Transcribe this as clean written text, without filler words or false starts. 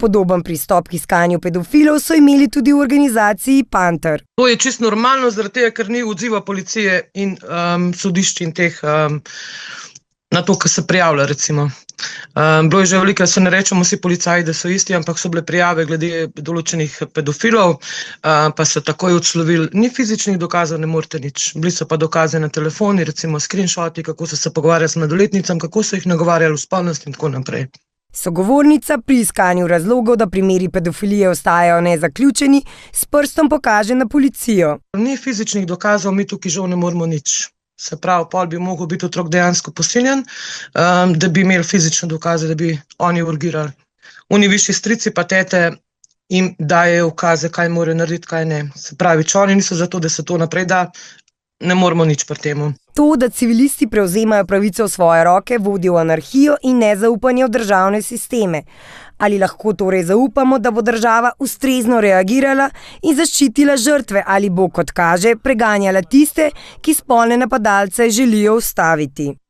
Podoben pristop k iskanju pedofilov so imeli tudi v organizaciji Panter. To je čisto normalno, zaradi tega, ker ni odziva policije in sodišč in teh na to, kar se prijavlja, recimo. Bilo je že veliko, se ne rečemo vsi policaji, da so isti, ampak so bile prijave glede določenih pedofilov, pa so takoj odslovili. Ni fizičnih dokazov, ne morete nič. Bili so pa dokaze na telefoni, recimo screenshoti, kako so se pogovarjali s mladoletnicami, kako so jih nagovarjali v spolnost in tako naprej. Sogovornica pri iskanju razlogov, da primeri pedofilije ostajajo nezaključeni, s prstom pokaže na policijo. Ni fizičnih dokazov, mi tukaj žal ne moremo nič. Se pravi, pol bi mogel biti otrok dejansko posiljen, da bi imeli fizične dokaze, da bi oni urgirali. Oni višji strici pa tete jim dajejo ukaze, kaj morajo narediti, kaj ne. Se pravi, če oni niso za to, da se to naprej da, ne moramo nič pri temu. To, da civilisti prevzemajo pravico v svoje roke, vodi v anarhijo in nezaupanje v državne sisteme. Ali lahko torej zaupamo, da bo država ustrezno reagirala in zaščitila žrtve, ali bo, kot kaže, preganjala tiste, ki spolne napadalce želijo ustaviti?